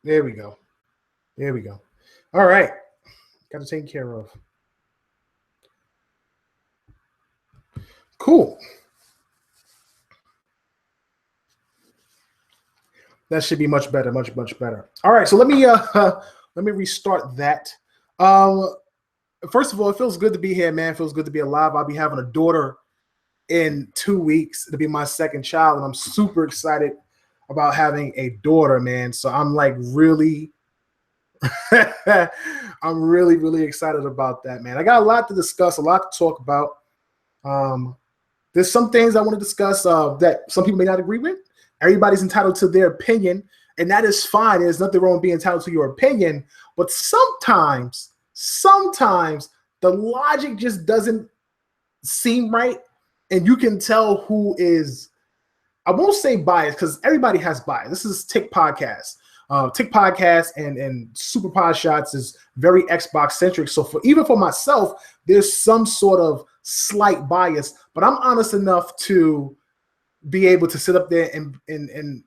There we go. There we go. All right. Got to take care of. Cool. That should be much better, much better. All right, so let me restart that. First of all, it feels good to be here, man. It feels good to be alive. I'll be having a daughter in 2 weeks. It'll be my second child, and I'm super excited about having a daughter, man. So I'm like really, I'm really excited about that, man. I got a lot to discuss, a lot to talk about. There's some things I want to discuss that some people may not agree with. Everybody's entitled to their opinion, and that is fine. There's nothing wrong with being entitled to your opinion, but sometimes the logic just doesn't seem right, and you can tell who is, I won't say biased because everybody has bias. This is Tick Podcast. Tick Podcast and Super Podshots is very Xbox centric. So even for myself, there's some sort of slight bias, but I'm honest enough to be able to sit up there and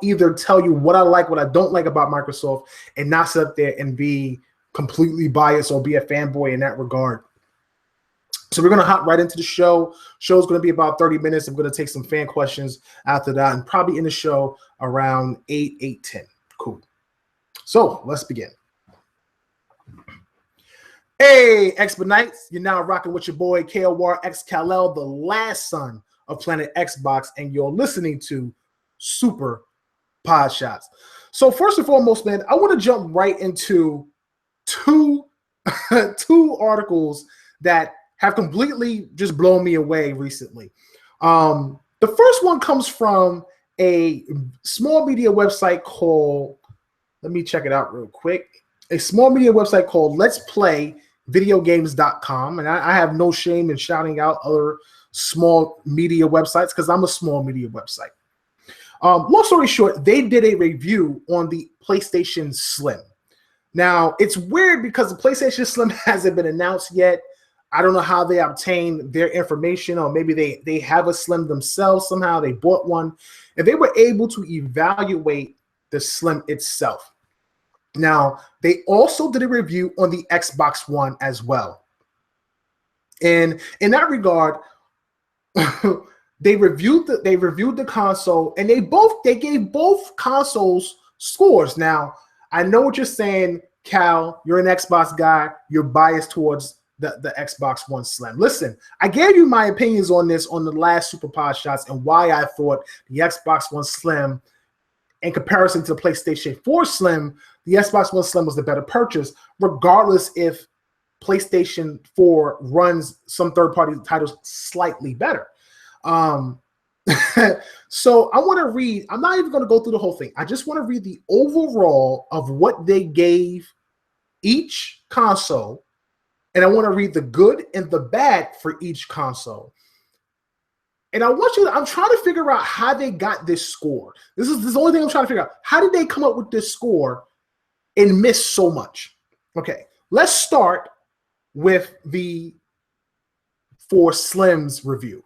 either tell you what I like, what I don't like about Microsoft, and not sit up there and be completely biased or be a fanboy in that regard. So we're going to hop right into the show. Show's going to be about 30 minutes. I'm going to take some fan questions after that and probably end the show around 8:10. Cool. So let's begin. Hey, Expedite, you're now rocking with your boy KOR X Kal-El, the last son of Planet Xbox, and you're listening to Super Podshots. So first and foremost, man, I want to jump right into two articles that have completely just blown me away recently. The first one comes from a small media website called, let me check it out real quick, a small media website called Let's Play videogames.com, and I have no shame in shouting out other small media websites because I'm a small media website. Long story short, they did a review on the PlayStation Slim. Now, it's weird because the PlayStation Slim hasn't been announced yet. I don't know how they obtained their information, or maybe they have a Slim themselves. Somehow they bought one, and they were able to evaluate the Slim itself. Now, they also did a review on the Xbox One as well. And in that regard, they reviewed the console, and they gave both consoles scores. Now, I know what you're saying, Cal. You're an Xbox guy. You're biased towards the Xbox One Slim. Listen, I gave you my opinions on this on the last Super Pod Shots and why I thought the Xbox One Slim, in comparison to the PlayStation 4 Slim, the Xbox One Slim was the better purchase, regardless if PlayStation 4 runs some third-party titles slightly better. So I want to read, I'm not even going to go through the whole thing. I just want to read the overall of what they gave each console, and I want to read the good and the bad for each console. And I'm trying to figure out how they got this score. This is the only thing I'm trying to figure out. How did they come up with this score and miss so much? Okay, let's start with the 4 Slims review.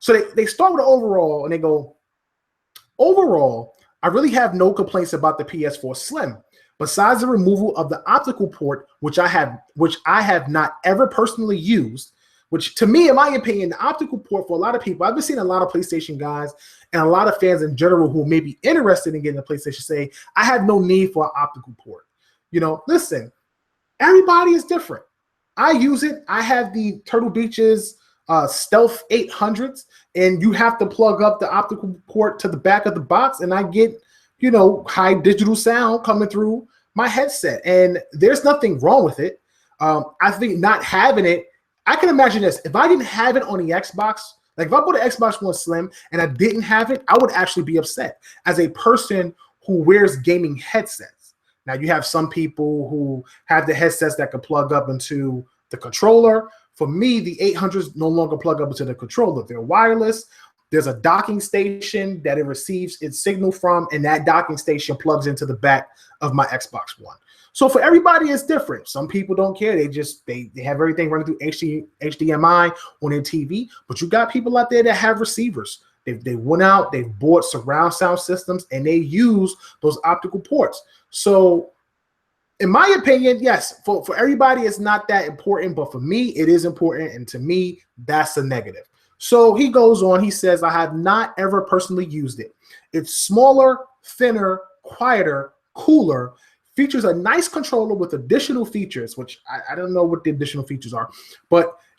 So they start with the overall, and they go, overall, I really have no complaints about the PS4 Slim, besides the removal of the optical port, which I have not ever personally used. Which, to me, in my opinion, the optical port for a lot of people, I've been seeing a lot of PlayStation guys and a lot of fans in general who may be interested in getting a PlayStation say, I have no need for an optical port. Listen, everybody is different. I use it. I have the Turtle Beach's Stealth 800s, and you have to plug up the optical port to the back of the box, and I get, high digital sound coming through my headset, and there's nothing wrong with it. I think not having it, I can imagine this. If I didn't have it on the Xbox, like if I bought an Xbox One Slim and I didn't have it, I would actually be upset as a person who wears gaming headsets. Now, you have some people who have the headsets that can plug up into the controller. For me, the 800s no longer plug up into the controller. They're wireless. There's a docking station that it receives its signal from, and that docking station plugs into the back of my Xbox One. So for everybody, it's different. Some people don't care. They have everything running through HDMI on their TV. But you got people out there that have receivers They went out, they bought surround sound systems, and they use those optical ports. So in my opinion, yes, for everybody, it's not that important, but for me, it is important. And to me, that's a negative. So he goes on, he says, I have not ever personally used it. It's smaller, thinner, quieter, cooler, features a nice controller with additional features, which I don't know what the additional features are,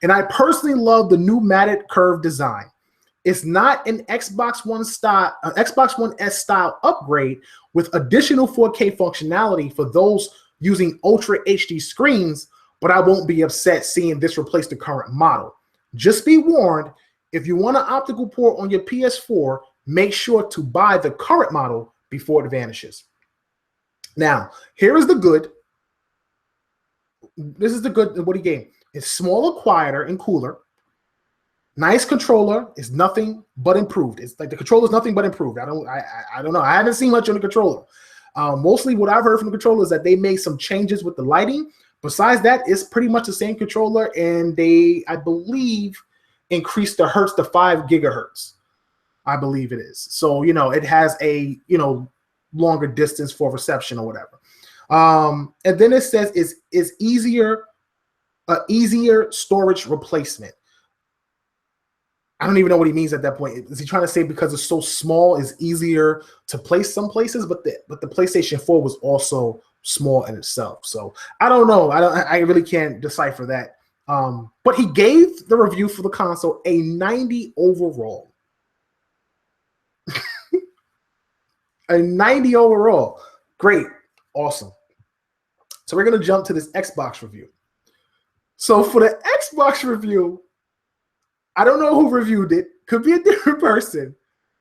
and I personally love the new matted curve design. It's not an Xbox One S style upgrade with additional 4K functionality for those using Ultra HD screens, but I won't be upset seeing this replace the current model. Just be warned, if you want an optical port on your PS4, make sure to buy the current model before it vanishes. Now, here is the good. This is the good what he gave. It's smaller, quieter, and cooler. Nice controller is nothing but improved. It's like the controller is nothing but improved. I don't know. I haven't seen much on the controller. Mostly what I've heard from the controller is that they made some changes with the lighting. Besides that, it's pretty much the same controller, and they, I believe, increased the hertz to 5 gigahertz. I believe it is. So, it has a, longer distance for reception or whatever. And then it says is easier storage replacement. I don't even know what he means at that point. Is he trying to say because it's so small, it's easier to place some places? But the PlayStation 4 was also small in itself. So I don't know. I really can't decipher that. But he gave the review for the console a 90 overall. A 90 overall. Great. Awesome. So we're going to jump to this Xbox review. So for the Xbox review, I don't know who reviewed it. Could be a different person.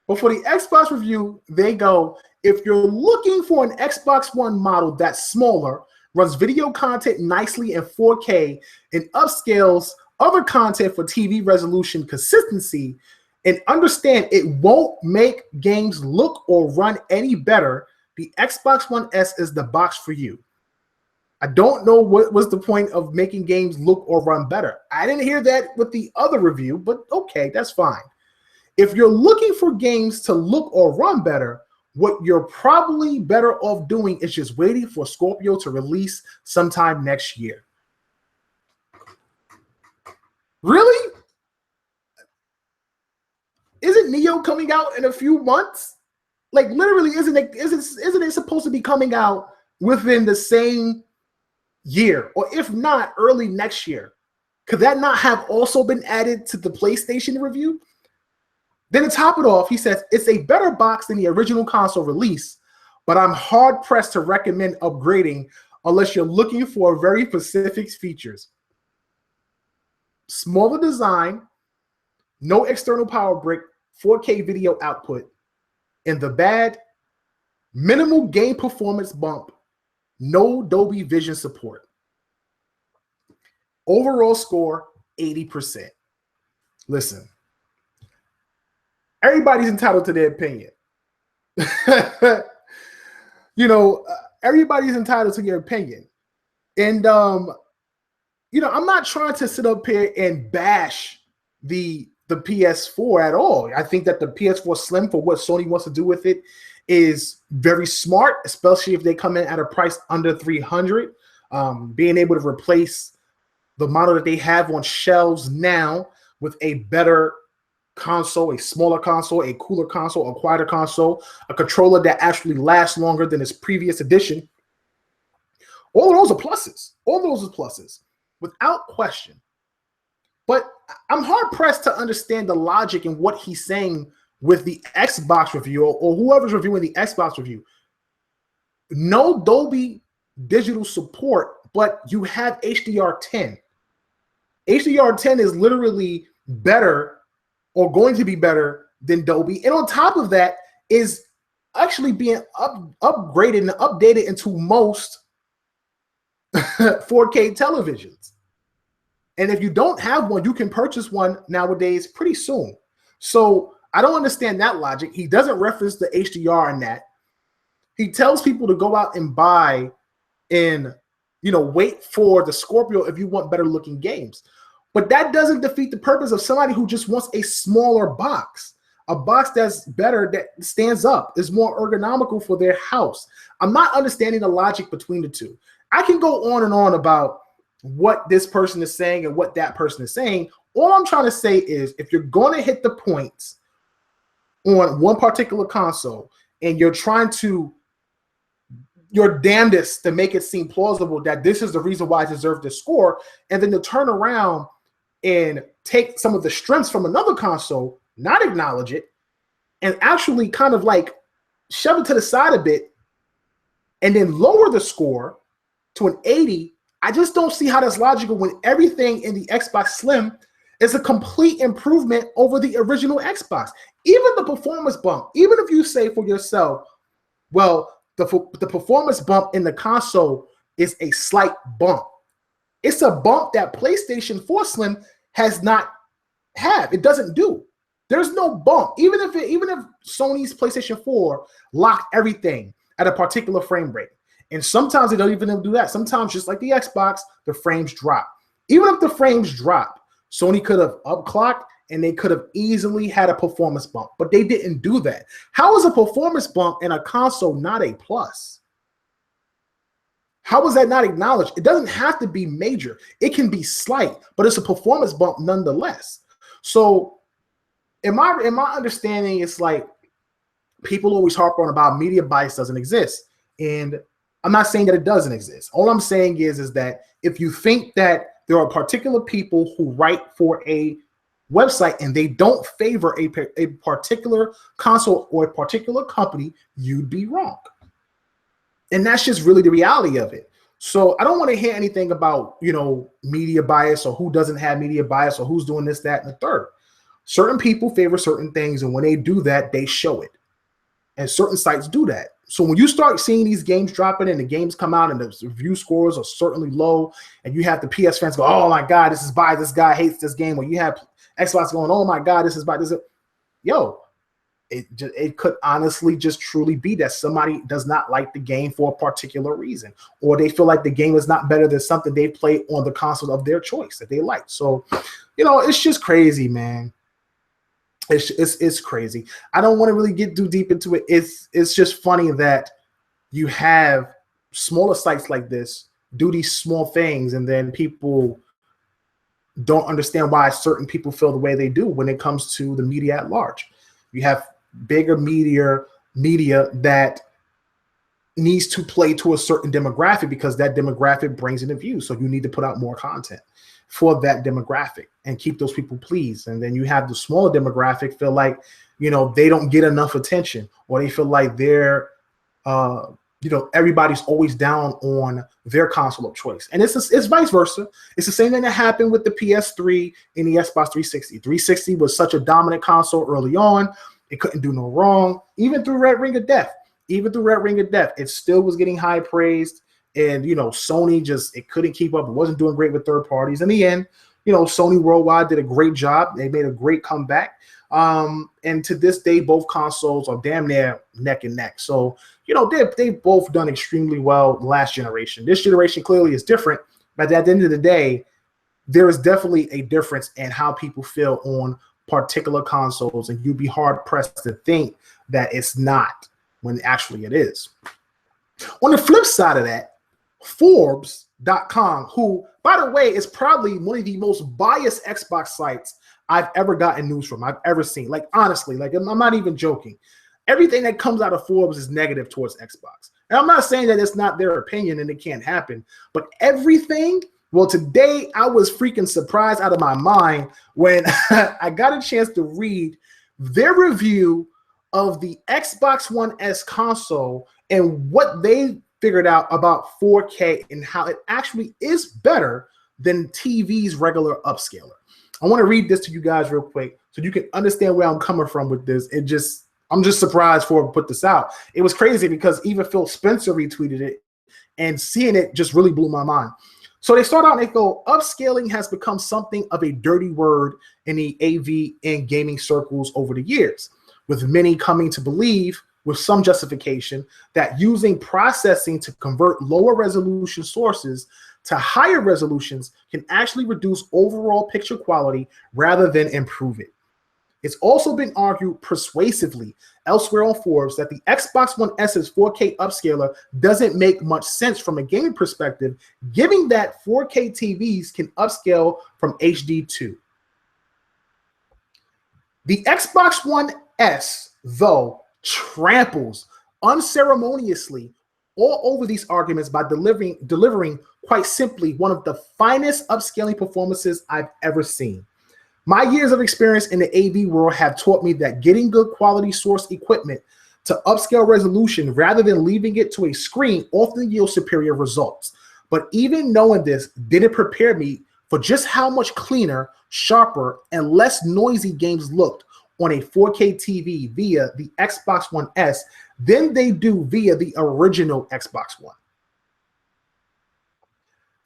But for the Xbox review, they go, if you're looking for an Xbox One model that's smaller, runs video content nicely in 4K, and upscales other content for TV resolution consistency, and understand it won't make games look or run any better, the Xbox One S is the box for you. I don't know what was the point of making games look or run better. I didn't hear that with the other review, but okay, that's fine. If you're looking for games to look or run better, what you're probably better off doing is just waiting for Scorpio to release sometime next year. Really? Isn't Neo coming out in a few months? Like literally, isn't it supposed to be coming out within the same year, or if not, early next year? Could that not have also been added to the PlayStation review? Then to top it off, he says, it's a better box than the original console release, but I'm hard-pressed to recommend upgrading unless you're looking for very specific features. Smaller design, no external power brick, 4K video output, and the bad, minimal game performance bump, no Dolby Vision support. Overall score, 80%. Listen, everybody's entitled to their opinion. Everybody's entitled to their opinion. And, I'm not trying to sit up here and bash the PS4 at all. I think that the PS4 Slim, for what Sony wants to do with it, is very smart, especially if they come in at a price under $300. Being able to replace the model that they have on shelves now with a better console, a smaller console, a cooler console, a quieter console, a controller that actually lasts longer than its previous edition. All of those are pluses. All of those are pluses, without question. But I'm hard-pressed to understand the logic in what he's saying with the Xbox review, or whoever's reviewing the Xbox review. No Dolby digital support, but you have HDR10. HDR10 is literally better, or going to be better, than Dolby. And on top of that is actually being upgraded and updated into most 4K televisions. And if you don't have one, you can purchase one nowadays pretty soon. So I don't understand that logic. He doesn't reference the HDR in that. He tells people to go out and buy and, wait for the Scorpio if you want better looking games. But that doesn't defeat the purpose of somebody who just wants a smaller box. a box that's better, that stands up, is more ergonomical for their house. I'm not understanding the logic between the two. I can go on and on about what this person is saying and what that person is saying. All I'm trying to say is, if you're going to hit the points on one particular console and you're trying to, your damnedest to make it seem plausible that this is the reason why I deserve this score, and then to turn around and take some of the strengths from another console, not acknowledge it, and actually kind of like shove it to the side a bit, and then lower the score to an 80, I just don't see how that's logical when everything in the Xbox Slim is a complete improvement over the original Xbox. Even the performance bump, even if you say for yourself, well, the performance bump in the console is a slight bump. It's a bump that PlayStation 4 Slim has not have. It doesn't do. There's no bump. Even if Sony's PlayStation 4 locked everything at a particular frame rate. And sometimes they don't even do that. Sometimes, just like the Xbox, the frames drop. Even if the frames drop, Sony could have upclocked and they could have easily had a performance bump, but they didn't do that. How is a performance bump in a console not a plus? How was that not acknowledged? It doesn't have to be major. It can be slight, but it's a performance bump nonetheless. So in my understanding, it's like people always harp on about media bias doesn't exist. And I'm not saying that it doesn't exist. All I'm saying is that if you think that there are particular people who write for a website and they don't favor a particular console or a particular company, you'd be wrong. And that's just really the reality of it. So I don't want to hear anything about, media bias or who doesn't have media bias or who's doing this, that, and the third. Certain people favor certain things, and when they do that, they show it. And certain sites do that. So when you start seeing these games dropping and the games come out and the review scores are certainly low, and you have the PS fans go, oh my God, this is biased, this guy hates this game, or you have Xbox going, oh my God, this is biased. It could honestly just truly be that somebody does not like the game for a particular reason, or they feel like the game is not better than something they play on the console of their choice that they like. So, it's just crazy, man. It's crazy. I don't want to really get too deep into it. It's just funny that you have smaller sites like this do these small things, and then people don't understand why certain people feel the way they do when it comes to the media at large. You have bigger media that needs to play to a certain demographic because that demographic brings in the views. So you need to put out more content for that demographic and keep those people pleased. And then you have the smaller demographic feel like, they don't get enough attention, or they feel like they're, everybody's always down on their console of choice. And it's vice versa. It's the same thing that happened with the PS3 and the Xbox 360. 360 was such a dominant console early on. It couldn't do no wrong. Even through Red Ring of Death, it still was getting high praised. And, Sony it couldn't keep up. It wasn't doing great with third parties. In the end, Sony Worldwide did a great job. They made a great comeback. And to this day, both consoles are damn near neck and neck. So, they've both done extremely well last generation. This generation clearly is different. But at the end of the day, there is definitely a difference in how people feel on particular consoles. And you'd be hard-pressed to think that it's not when actually it is. On the flip side of that, Forbes.com, who, by the way, is probably one of the most biased Xbox sites I've ever gotten news from, I've ever seen. Like, honestly, I'm not even joking. Everything that comes out of Forbes is negative towards Xbox. And I'm not saying that it's not their opinion and it can't happen, but everything, well, today I was freaking surprised out of my mind when I got a chance to read their review of the Xbox One S console and what they figured out about 4K and how it actually is better than TV's regular upscaler. I want to read this to you guys real quick so you can understand where I'm coming from with this. I'm just surprised Forbes put this out. It was crazy because even Phil Spencer retweeted it, and seeing it just really blew my mind. So they start out and they go, upscaling has become something of a dirty word in the AV and gaming circles over the years, with many coming to believe, with some justification, that using processing to convert lower resolution sources to higher resolutions can actually reduce overall picture quality rather than improve it. It's also been argued persuasively elsewhere on Forbes that the Xbox One S's 4K upscaler doesn't make much sense from a gaming perspective, given that 4K TVs can upscale from HD2. The Xbox One S, though, tramples unceremoniously all over these arguments by delivering quite simply one of the finest upscaling performances I've ever seen. My years of experience in the AV world have taught me that getting good quality source equipment to upscale resolution rather than leaving it to a screen often yields superior results. But even knowing this didn't prepare me for just how much cleaner, sharper, and less noisy games looked on a 4K TV via the Xbox One S than they do via the original Xbox One.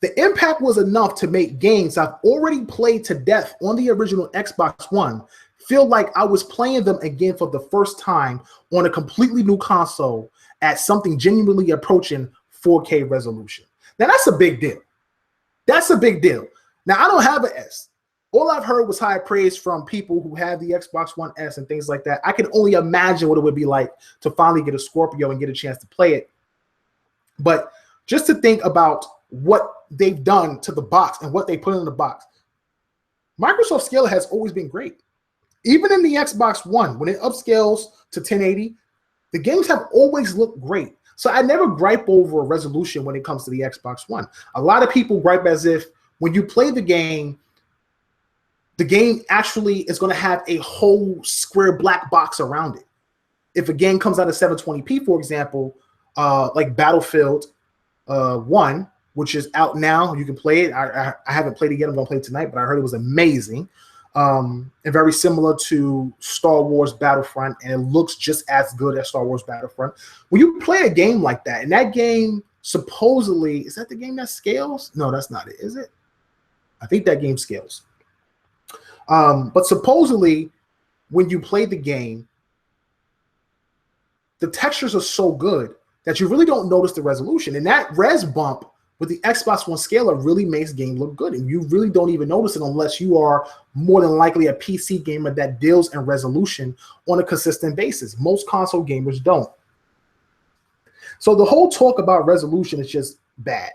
The impact was enough to make games I've already played to death on the original Xbox One feel like I was playing them again for the first time on a completely new console at something genuinely approaching 4K resolution. Now, that's a big deal. That's a big deal. Now, I don't have an S. All I've heard was high praise from people who have the Xbox One S and things like that. I can only imagine what it would be like to finally get a Scorpio and get a chance to play it. But just to think about what they've done to the box and what they put in the box, Microsoft Scaler has always been great. Even in the Xbox One, when it upscales to 1080, the games have always looked great. So I never gripe over resolution when it comes to the Xbox One. A lot of people gripe as if when you play the game actually is going to have a whole square black box around it. If a game comes out at 720p, for example, like Battlefield 1, which is out now, you can play it. I haven't played it yet. I'm going to play it tonight, but I heard it was amazing. And very similar to Star Wars Battlefront, and it looks just as good as Star Wars Battlefront. When you play a game like that, and that game supposedly, is that the game that scales? No, that's not it, is it? I think that game scales. But supposedly, when you play the game, the textures are so good that you really don't notice the resolution. And that res bump with the Xbox One scaler really makes game look good. And you really don't even notice it unless you are more than likely a PC gamer that deals in resolution on a consistent basis. Most console gamers don't. So the whole talk about resolution is just bad.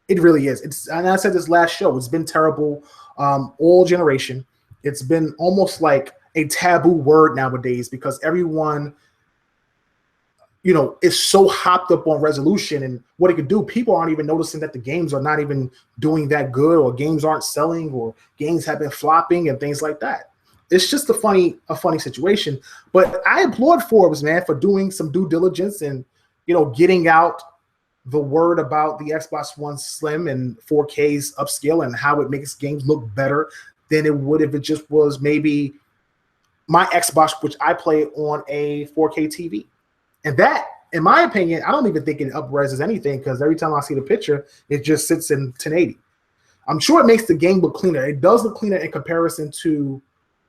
It really is. And I said this last show, it's been terrible all generation. It's been almost like a taboo word nowadays because everyone, is so hopped up on resolution and what it could do. People aren't even noticing that the games are not even doing that good, or games aren't selling, or games have been flopping and things like that. It's just a funny situation. But I applaud Forbes, man, for doing some due diligence and, getting out the word about the Xbox One Slim and 4K's upscale and how it makes games look better than it would if it just was maybe my Xbox, which I play on a 4K TV. And that, in my opinion, I don't even think it up-reses anything because every time I see the picture, it just sits in 1080. I'm sure it makes the game look cleaner. It does look cleaner in comparison to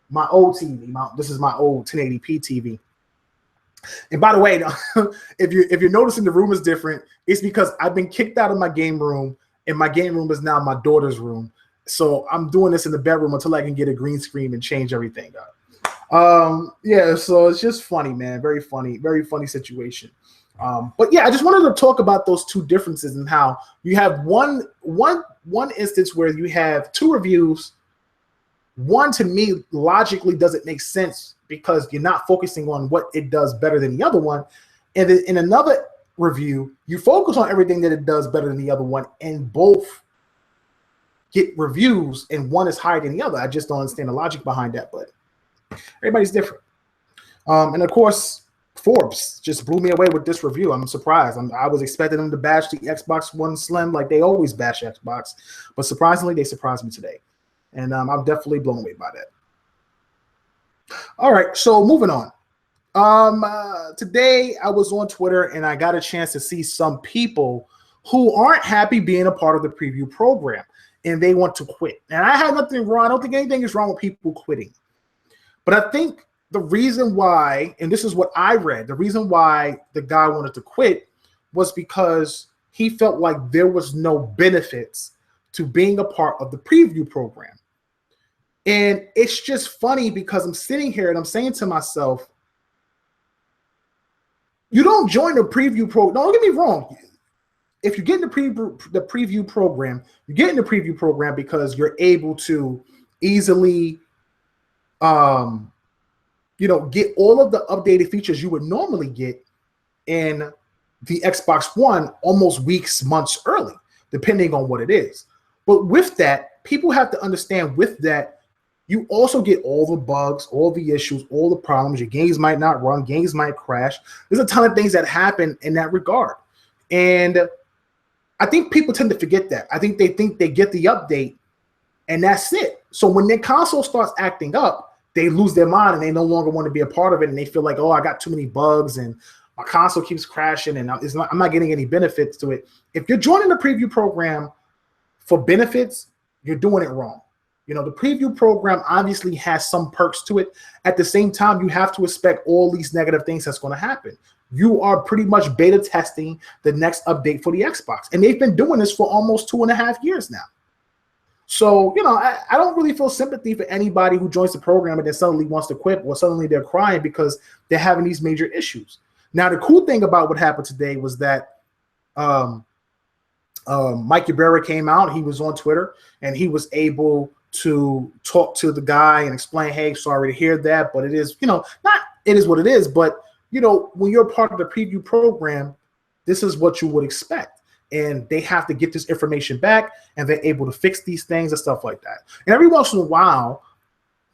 my old TV. This is my old 1080p TV. And by the way, if you're noticing the room is different, it's because I've been kicked out of my game room, and my game room is now my daughter's room. So I'm doing this in the bedroom until I can get a green screen and change everything up. So it's just funny, man. Very funny situation. But yeah, I just wanted to talk about those two differences and how you have one instance where you have two reviews. One, to me, logically doesn't make sense because you're not focusing on what it does better than the other one. And then in another review, you focus on everything that it does better than the other one, and both get reviews, and one is higher than the other. I just don't understand the logic behind that, but everybody's different. And of course, Forbes just blew me away with this review. I'm surprised. I was expecting them to bash the Xbox One Slim like they always bash Xbox, but surprisingly, they surprised me today. And I'm definitely blown away by that. All right, so moving on. Today, I was on Twitter, and I got a chance to see some people who aren't happy being a part of the preview program, and they want to quit. And I have nothing wrong. I don't think anything is wrong with people quitting. But I think the reason why, and this is what I read, the reason why the guy wanted to quit was because he felt like there was no benefits to being a part of the preview program. And it's just funny because I'm sitting here and I'm saying to myself, you don't join the preview program. Don't get me wrong. If you get in the preview program, you get in the preview program because you're able to easily, get all of the updated features you would normally get in the Xbox One almost weeks, months early, depending on what it is. But with that, people have to understand with that, you also get all the bugs, all the issues, all the problems. Your games might not run, games might crash. There's a ton of things that happen in that regard. And I think people tend to forget that. I think they get the update and that's it. So when their console starts acting up, they lose their mind and they no longer want to be a part of it. And they feel like, oh, I got too many bugs and my console keeps crashing and I'm not getting any benefits to it. If you're joining the preview program for benefits, you're doing it wrong. The preview program obviously has some perks to it. At the same time, you have to expect all these negative things that's going to happen. You are pretty much beta testing the next update for the Xbox. And they've been doing this for almost 2.5 years now. So, I don't really feel sympathy for anybody who joins the program and then suddenly wants to quit or suddenly they're crying because they're having these major issues. Now, the cool thing about what happened today was that Mike Ybarra came out. He was on Twitter and he was able to talk to the guy and explain, hey, sorry to hear that, but it is, not it is what it is, but when you're part of the preview program, this is what you would expect. And they have to get this information back and they're able to fix these things and stuff like that. And every once in a while,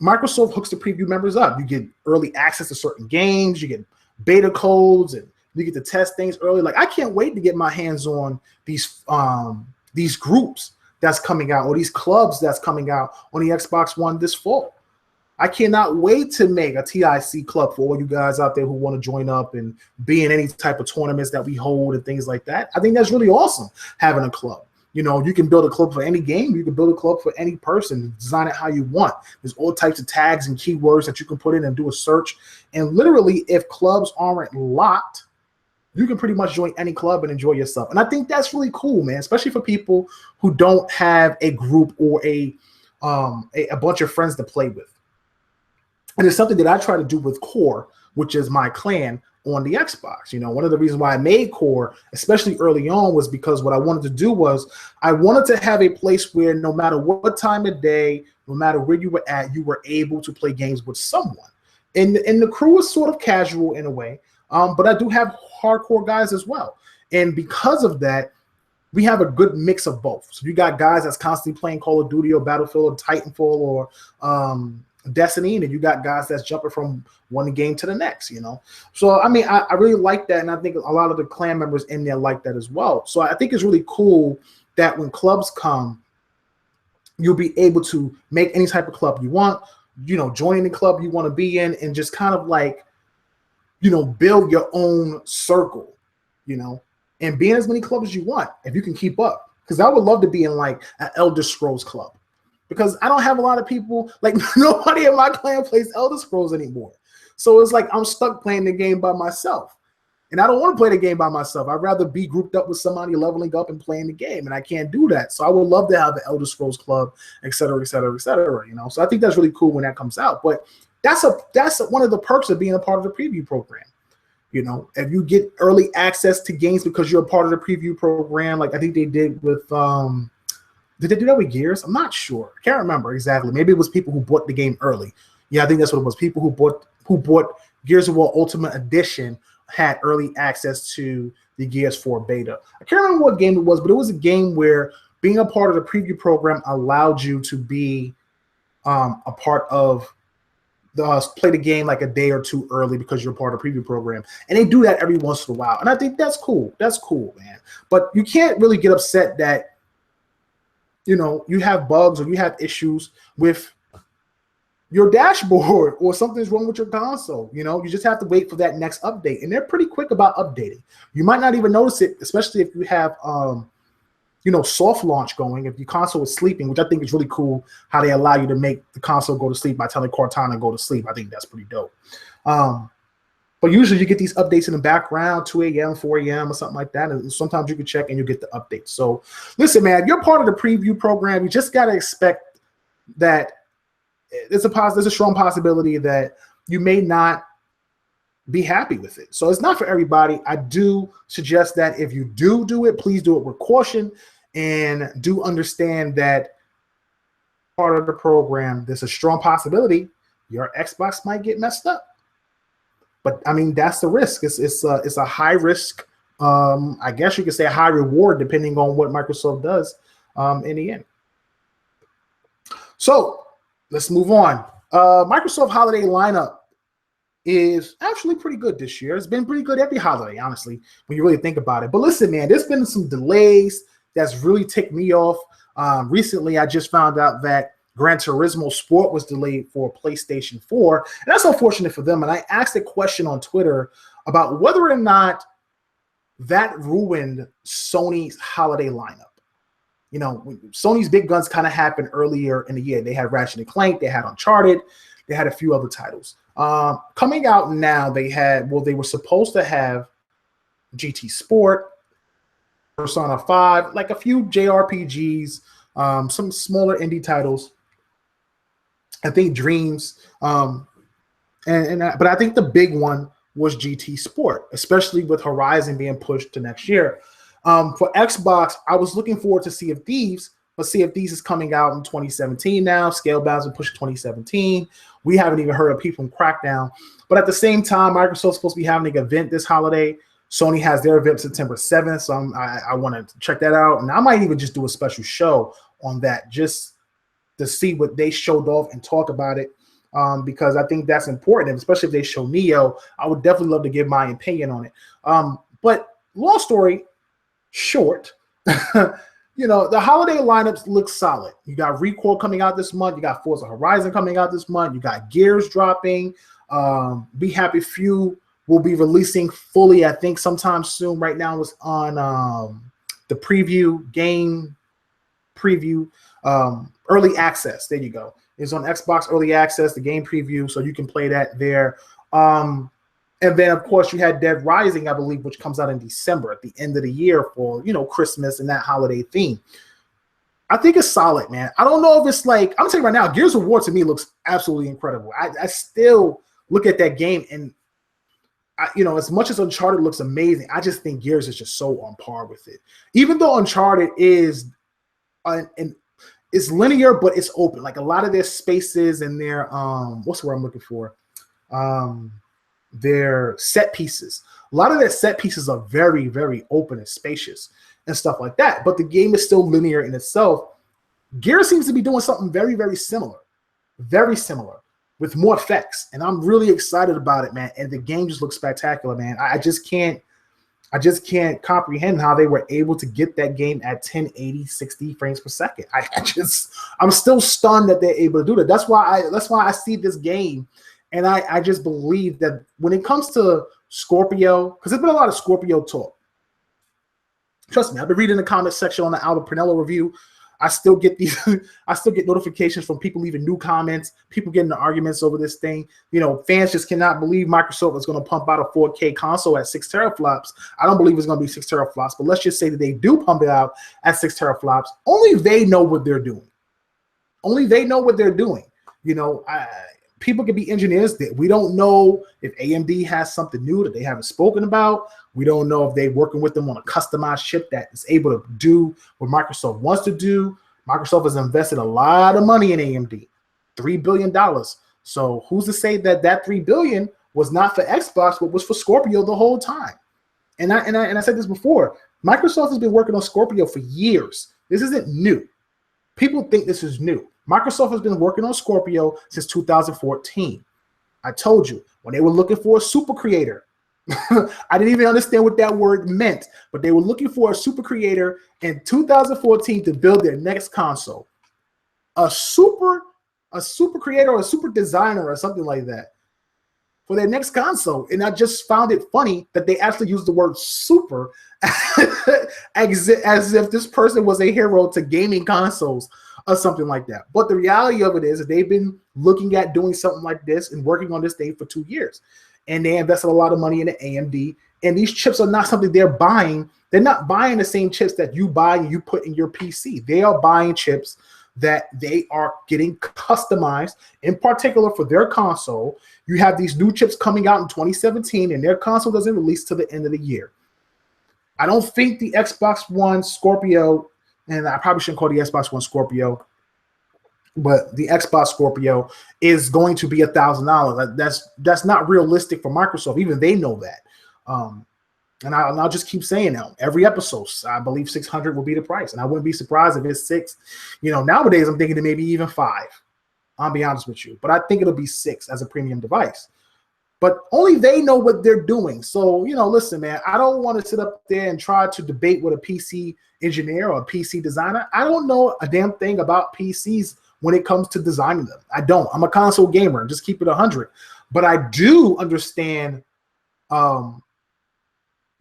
Microsoft hooks the preview members up. You get early access to certain games, you get beta codes, and you get to test things early. Like, I can't wait to get my hands on these groups that's coming out, or these clubs that's coming out on the Xbox One this fall. I cannot wait to make a TIC club for all you guys out there who want to join up and be in any type of tournaments that we hold and things like that. I think that's really awesome, having a club. You can build a club for any game. You can build a club for any person. Design it how you want. There's all types of tags and keywords that you can put in and do a search. And literally, if clubs aren't locked, you can pretty much join any club and enjoy yourself. And I think that's really cool, man, especially for people who don't have a group or a bunch of friends to play with. And it's something that I try to do with Core, which is my clan on the Xbox. One of the reasons why I made Core, especially early on, was because what I wanted to do was I wanted to have a place where no matter what time of day, no matter where you were at, you were able to play games with someone. And the crew is sort of casual in a way, but I do have hardcore guys as well. And because of that, we have a good mix of both. So you got guys that's constantly playing Call of Duty or Battlefield or Titanfall or Destiny, and you got guys that's jumping from one game to the next, So, I really like that, and I think a lot of the clan members in there like that as well. So I think it's really cool that when clubs come, you'll be able to make any type of club you want, join the club you want to be in, and just kind of like, build your own circle, and be in as many clubs as you want if you can keep up. Because I would love to be in like an Elder Scrolls club. Because I don't have a lot of people, like nobody in my clan plays Elder Scrolls anymore. So it's like I'm stuck playing the game by myself. And I don't want to play the game by myself. I'd rather be grouped up with somebody leveling up and playing the game. And I can't do that. So I would love to have an Elder Scrolls club, et cetera, et cetera, et cetera. So I think that's really cool when that comes out. But that's one of the perks of being a part of the preview program. If you get early access to games because you're a part of the preview program, like I think they did with did they do that with Gears? I'm not sure. I can't remember exactly. Maybe it was people who bought the game early. Yeah, I think that's what it was. People who bought Gears of War Ultimate Edition had early access to the Gears 4 beta. I can't remember what game it was, but it was a game where being a part of the preview program allowed you to be a part of play the game like a day or two early because you're part of the preview program. And they do that every once in a while. And I think that's cool. That's cool, man. But you can't really get upset that you have bugs or you have issues with your dashboard or something's wrong with your console. You just have to wait for that next update. And they're pretty quick about updating. You might not even notice it, especially if you have, soft launch going, if your console is sleeping, which I think is really cool, how they allow you to make the console go to sleep by telling Cortana to go to sleep. I think that's pretty dope. But usually you get these updates in the background, 2 a.m., 4 a.m. or something like that. And sometimes you can check and you get the updates. So listen, man, if you're part of the preview program, you just got to expect that there's a strong possibility that you may not be happy with it. So it's not for everybody. I do suggest that if you do it, please do it with caution, and do understand that part of the program, there's a strong possibility your Xbox might get messed up. But I mean, that's the risk. It's a high risk. I guess you could say a high reward, depending on what Microsoft does in the end. So let's move on. Microsoft holiday lineup is actually pretty good this year. It's been pretty good every holiday, honestly, when you really think about it. But listen, man, there's been some delays that's really ticked me off. Recently, I just found out that Gran Turismo Sport was delayed for PlayStation 4. And that's unfortunate for them. And I asked a question on Twitter about whether or not that ruined Sony's holiday lineup. You know, Sony's big guns kind of happened earlier in the year. They had Ratchet and Clank, they had Uncharted, they had a few other titles. Coming out now, they were supposed to have GT Sport, Persona 5, like a few JRPGs, some smaller indie titles. I think Dreams, but I think the big one was GT Sport, especially with Horizon being pushed to next year. For Xbox, I was looking forward to Sea of Thieves, but Sea of Thieves is coming out in 2017 now. Scalebound's been pushed to 2017. We haven't even heard of people from Crackdown. But at the same time, Microsoft's supposed to be having an event this holiday. Sony has their event September 7th, so I want to check that out. And I might even just do a special show on that just to see what they showed off and talk about it, because I think that's important, especially if they show Neo. I would definitely love to give my opinion on it. But long story short, you know, the holiday lineups look solid. You got Recore coming out this month. You got Forza Horizon coming out this month. You got Gears dropping. Be Happy Few will be releasing fully, I think, sometime soon. Right now it's on the game preview, early access. There you go. It's on Xbox early access, the game preview, so you can play that there. And then, of course, you had Dead Rising, I believe, which comes out in December at the end of the year for, you know, Christmas and that holiday theme. I think it's solid, man. I don't know if it's like, I'm telling you right now, Gears of War to me looks absolutely incredible. I still look at that game and, you know, as much as Uncharted looks amazing, I just think Gears is just so on par with it. Even though Uncharted is it's linear, but it's open. Like a lot of their spaces and their what's the word I'm looking for? Their set pieces. A lot of their set pieces are very, very open and spacious and stuff like that. But the game is still linear in itself. Gears seems to be doing something very, very similar with more effects. And I'm really excited about it, man. And the game just looks spectacular, man. I just can't comprehend how they were able to get that game at 1080, 60 frames per second. I'm still stunned that they're able to do that. That's why I see this game. And I just believe that when it comes to Scorpio, because there's been a lot of Scorpio talk. Trust me, I've been reading the comment section on the Albert Pinello review. I still get notifications from people leaving new comments, people getting the arguments over this thing. You know, fans just cannot believe Microsoft is going to pump out a 4K console at 6 teraflops. I don't believe it's going to be 6 teraflops, but let's just say that they do pump it out at 6 teraflops. Only they know what they're doing. You know, people can be engineers that we don't know if AMD has something new that they haven't spoken about. We don't know if they're working with them on a customized chip that is able to do what Microsoft wants to do. Microsoft has invested a lot of money in AMD, $3 billion. So who's to say that $3 billion was not for Xbox, but was for Scorpio the whole time? And I said this before, Microsoft has been working on Scorpio for years. This isn't new. People think this is new. Microsoft has been working on Scorpio since 2014. I told you, when they were looking for a super creator, I didn't even understand what that word meant, but they were looking for a super creator in 2014 to build their next console. A super creator or a super designer or something like that for their next console. And I just found it funny that they actually used the word super as if this person was a hero to gaming consoles or something like that. But the reality of it is that they've been looking at doing something like this and working on this thing for 2 years. And they invested a lot of money in the AMD. And these chips are not something they're buying. They're not buying the same chips that you buy and you put in your PC. They are buying chips that they are getting customized, in particular for their console. You have these new chips coming out in 2017, and their console doesn't release till the end of the year. I don't think the Xbox One Scorpio, and I probably shouldn't call the Xbox One Scorpio, but the Xbox Scorpio is going to be $1,000. That's not realistic for Microsoft. Even they know that. And I'll just keep saying that every episode. I believe 600 will be the price, and I wouldn't be surprised if it's 6. Nowadays I'm thinking it maybe even 5. I'll be honest with you, but I think it'll be 6 as a premium device. But only they know what they're doing. So listen, man, I don't want to sit up there and try to debate with a PC engineer or a PC designer. I don't know a damn thing about PCs when it comes to designing them. I don't. I'm a console gamer. Just keep it 100. But I do understand.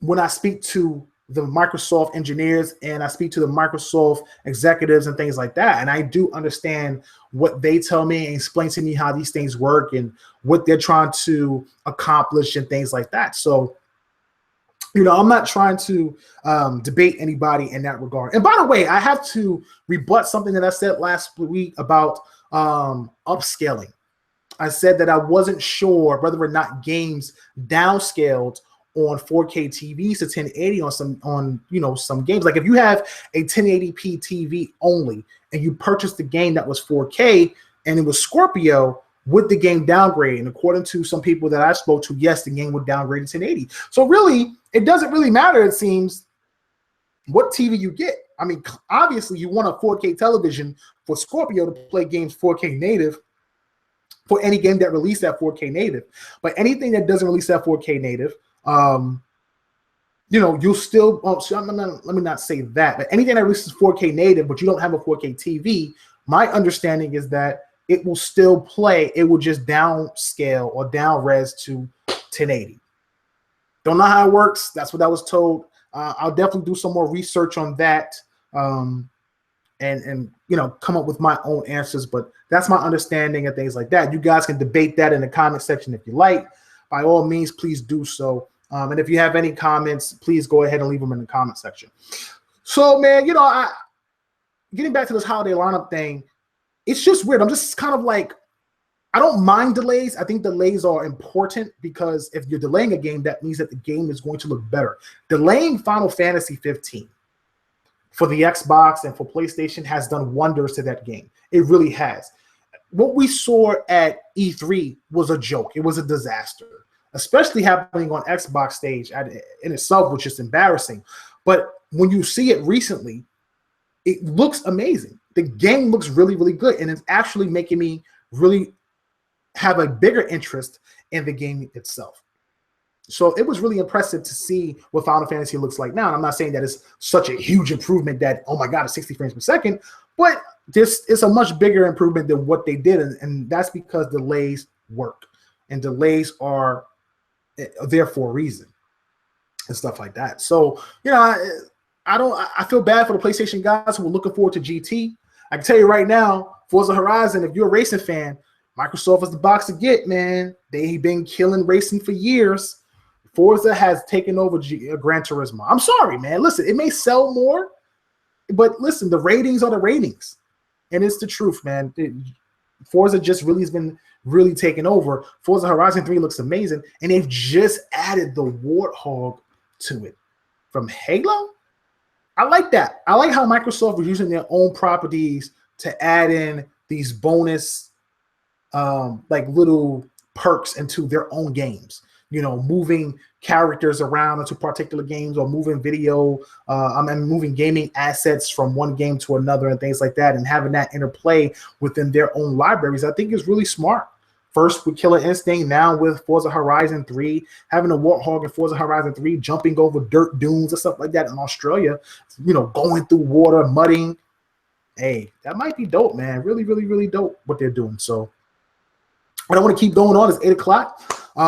When I speak to the Microsoft engineers and I speak to the Microsoft executives and things like that, and I do understand what they tell me and explain to me how these things work and what they're trying to accomplish and things like that. So, I'm not trying to debate anybody in that regard. And by the way, I have to rebut something that I said last week about upscaling. I said that I wasn't sure whether or not games downscaled on 4K TVs to 1080 on some games. Like if you have a 1080p TV only and you purchased the game that was 4K and it was Scorpio, would the game downgrade? And according to some people that I spoke to, yes, the game would downgrade to 1080. So really, it doesn't really matter, it seems, what TV you get. I mean, obviously you want a 4K television for Scorpio to play games 4K native for any game that released that 4K native. But anything that doesn't release that 4K native, you'll still, let me not say that, but anything that releases 4K native, but you don't have a 4K TV, my understanding is that it will still play. It will just downscale or down res to 1080. Don't know how it works. That's what I was told. I'll definitely do some more research on that and come up with my own answers, but that's my understanding and things like that. You guys can debate that in the comment section if you like. By all means, please do so. And if you have any comments, please go ahead and leave them in the comment section. So, man, getting back to this holiday lineup thing, it's just weird. I'm just kind of like, I don't mind delays. I think delays are important because if you're delaying a game, that means that the game is going to look better. Delaying Final Fantasy 15 for the Xbox and for PlayStation has done wonders to that game. It really has. What we saw at E3 was a joke. It was a disaster, especially happening on Xbox stage in itself, which is embarrassing. But when you see it recently, it looks amazing. The game looks really, really good, and it's actually making me really have a bigger interest in the game itself. So it was really impressive to see what Final Fantasy looks like now. And I'm not saying that it's such a huge improvement that, oh my God, it's 60 frames per second, but this is a much bigger improvement than what they did. And that's because delays work, and delays are there for a reason and stuff like that. So, I feel bad for the PlayStation guys who were looking forward to GT. I can tell you right now, Forza Horizon, if you're a racing fan, Microsoft is the box to get, man. They've been killing racing for years. Forza has taken over Gran Turismo. I'm sorry, man. Listen, it may sell more, but listen, the ratings are the ratings. And it's the truth, man. Forza just really has been really taking over. Forza Horizon 3 looks amazing, and they've just added the Warthog to it from Halo. I like that. I like how Microsoft was using their own properties to add in these bonus like little perks into their own games. Moving characters around into particular games, or moving moving gaming assets from one game to another and things like that, and having that interplay within their own libraries, I think is really smart. First with Killer Instinct, now with Forza Horizon 3, having a Warthog in Forza Horizon 3, jumping over dirt dunes and stuff like that in Australia, going through water, mudding. Hey, that might be dope, man. Really, really, really dope what they're doing. So what I want to keep going on is 8 o'clock. I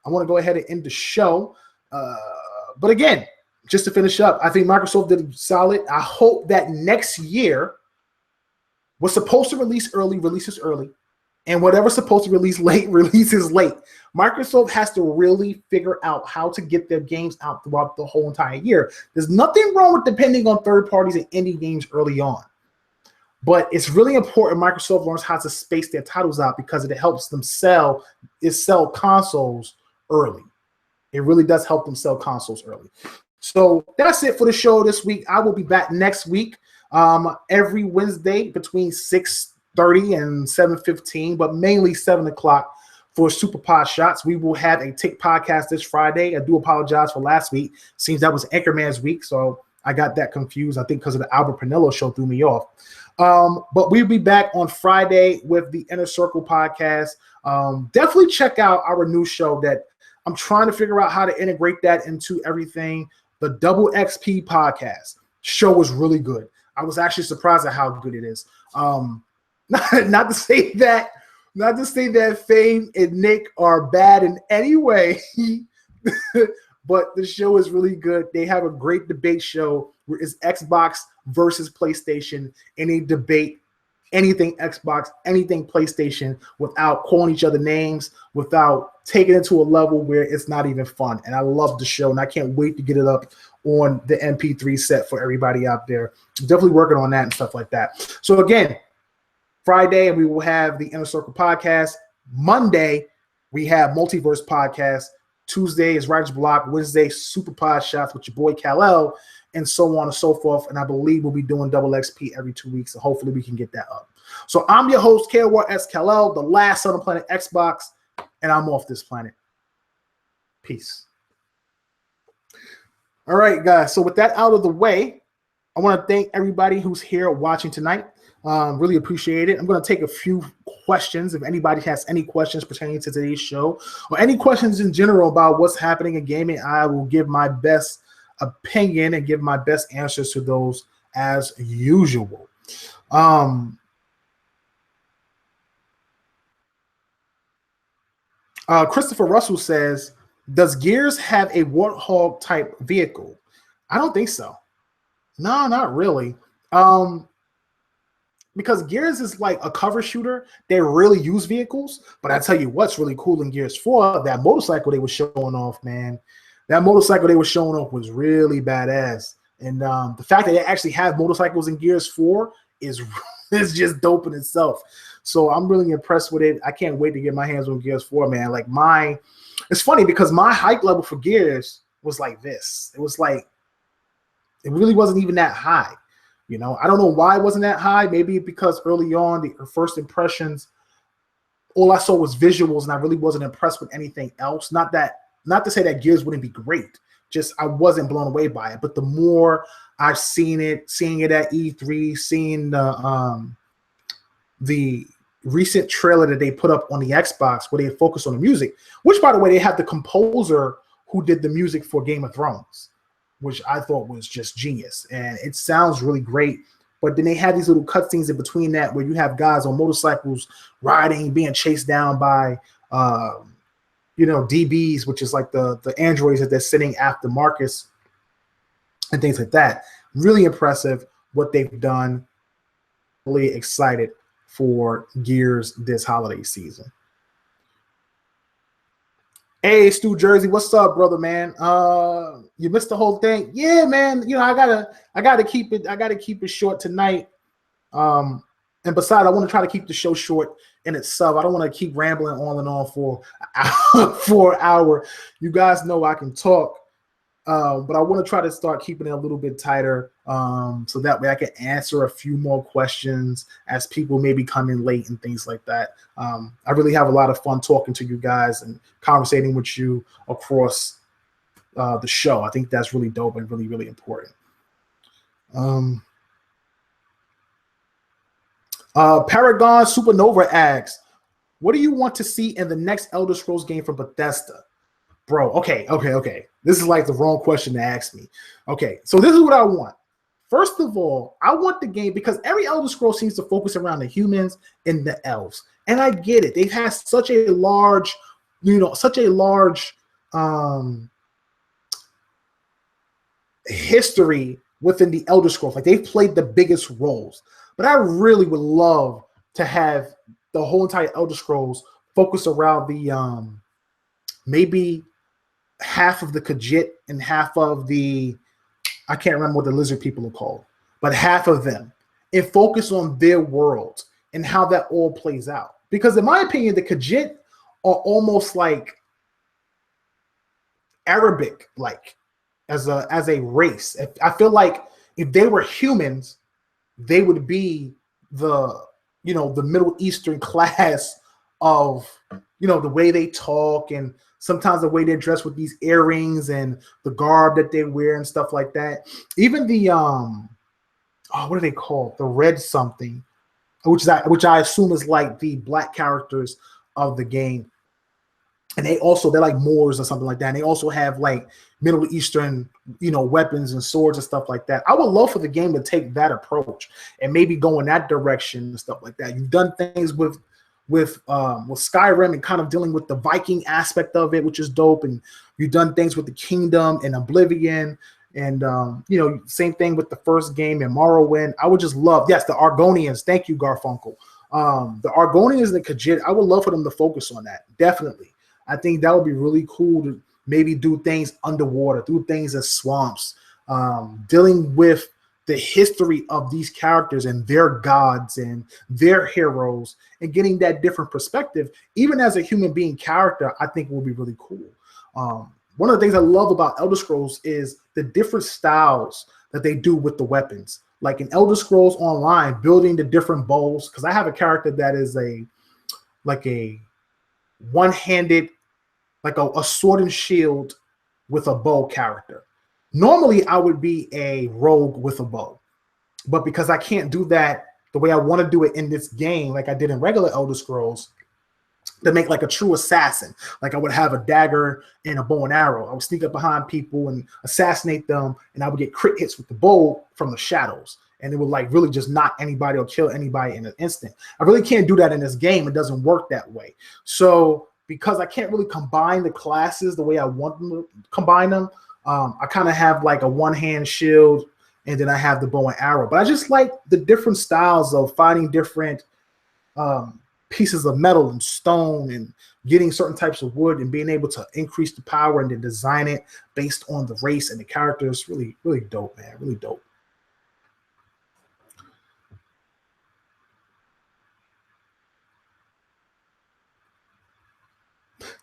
want to go ahead and end the show. But again, just to finish up, I think Microsoft did solid. I hope that next year, what's supposed to release early releases early, and whatever's supposed to release late releases late. Microsoft has to really figure out how to get their games out throughout the whole entire year. There's nothing wrong with depending on third parties and indie games early on. But it's really important Microsoft learns how to space their titles out because it helps them sell consoles early. It really does help them sell consoles early. So that's it for the show this week. I will be back next week, every Wednesday between 6:30 and 7:15, but mainly 7 o'clock for Super Podshots. We will have a Tick podcast this Friday. I do apologize for last week. Seems that was Anchorman's week, so I got that confused. I think because of the Albert Pinello show threw me off. But we'll be back on Friday with the Inner Circle podcast. Definitely check out our new show that I'm trying to figure out how to integrate that into everything. The Double XP podcast show was really good. I was actually surprised at how good it is. Not to say that Fame and Nick are bad in any way, but the show is really good. They have a great debate show where it's Xbox versus PlayStation, and they debate anything Xbox, anything PlayStation without calling each other names, without taking it to a level where it's not even fun. And I love the show, and I can't wait to get it up on the MP3 set for everybody out there. Definitely working on that and stuff like that. So again, Friday, we will have the Inner Circle podcast. Monday, we have Multiverse podcast. Tuesday is Writer's Block. Wednesday, Super Podshots with your boy Kal-El, and so on and so forth. And I believe we'll be doing Double XP every 2 weeks, and hopefully we can get that up. So I'm your host, Kal-El, the last son of planet Xbox, and I'm off this planet. Peace. All right, guys. So with that out of the way, I want to thank everybody who's here watching tonight. Really appreciate it. I'm going to take a few questions. If anybody has any questions pertaining to today's show or any questions in general about what's happening in gaming, I will give my best opinion and give my best answers to those as usual. Christopher Russell says, does Gears have a Warthog type vehicle? I don't think so. No, not really. Because Gears is like a cover shooter. They really use vehicles. But I tell you what's really cool in Gears 4, that motorcycle they were showing off, man. That motorcycle they were showing off was really badass. And the fact that they actually have motorcycles in Gears 4 is just dope in itself. So I'm really impressed with it. I can't wait to get my hands on Gears 4, man. Like it's funny because my hype level for Gears was like this. It was like, it really wasn't even that high. You know, I don't know why it wasn't that high. Maybe because early on, the first impressions, all I saw was visuals, and I really wasn't impressed with anything else. Not to say that Gears wouldn't be great. Just I wasn't blown away by it. But the more I've seeing it at E3, seeing the recent trailer that they put up on the Xbox where they focus on the music, which, by the way, they have the composer who did the music for Game of Thrones, which I thought was just genius. And it sounds really great. But then they had these little cutscenes in between that where you have guys on motorcycles riding, being chased down by, DBs, which is like the androids that they're sitting after Marcus and things like that. Really impressive what they've done. Really excited for Gears this holiday season. Hey, Stu Jersey, what's up, brother, man? You missed the whole thing. Yeah, man. You know, I gotta keep it short tonight. And besides, I want to try to keep the show short in itself. I don't want to keep rambling on and on for an hour. You guys know I can talk, but I want to try to start keeping it a little bit tighter, so that way I can answer a few more questions as people maybe come in late and things like that. I really have a lot of fun talking to you guys and conversating with you across the show. I think that's really dope and really, really important. Paragon Supernova asks, what do you want to see in the next Elder Scrolls game from Bethesda? Bro, okay. This is like the wrong question to ask me. Okay, so this is what I want. First of all, I want the game, because every Elder Scrolls seems to focus around the humans and the elves. And I get it. They've had such a large history within the Elder Scrolls. Like, they've played the biggest roles. But I really would love to have the whole entire Elder Scrolls focus around the maybe half of the Khajiit and half of the, I can't remember what the lizard people are called, but half of them. and focus on their world and how that all plays out. Because in my opinion, the Khajiit are almost like Arabic, like as a race. I feel like if they were humans, they would be the the Middle Eastern class of the way they talk, and sometimes the way they dress with these earrings and the garb that they wear and stuff like that. Even the what are they called? The red something, which I assume is like the black characters of the game. And they're like Moors or something like that. And they also have like Middle Eastern, weapons and swords and stuff like that. I would love for the game to take that approach and maybe go in that direction and stuff like that. You've done things with Skyrim and kind of dealing with the Viking aspect of it, which is dope. And you've done things with the Kingdom and Oblivion, and same thing with the first game in Morrowind. I would just love, yes, the Argonians. Thank you, Garfunkel. The Argonians and the Khajiit. I would love for them to focus on that. Definitely. I think that would be really cool to maybe do things underwater, do things as swamps, dealing with the history of these characters and their gods and their heroes, and getting that different perspective. Even as a human being character, I think will be really cool. One of the things I love about Elder Scrolls is the different styles that they do with the weapons. Like in Elder Scrolls Online, building the different bows, because I have a character that is a one-handed, like a sword and shield with a bow character. Normally, I would be a rogue with a bow, but because I can't do that the way I want to do it in this game, like I did in regular Elder Scrolls, to make like a true assassin, like I would have a dagger and a bow and arrow. I would sneak up behind people and assassinate them, and I would get crit hits with the bow from the shadows, and it would like really just knock anybody or kill anybody in an instant. I really can't do that in this game. It doesn't work that way. So because I can't really combine the classes the way I want them to combine them, I kind of have like a one-hand shield, and then I have the bow and arrow. But I just like the different styles of fighting different pieces of metal and stone, and getting certain types of wood, and being able to increase the power and then design it based on the race and the characters. Really, really dope, man. Really dope.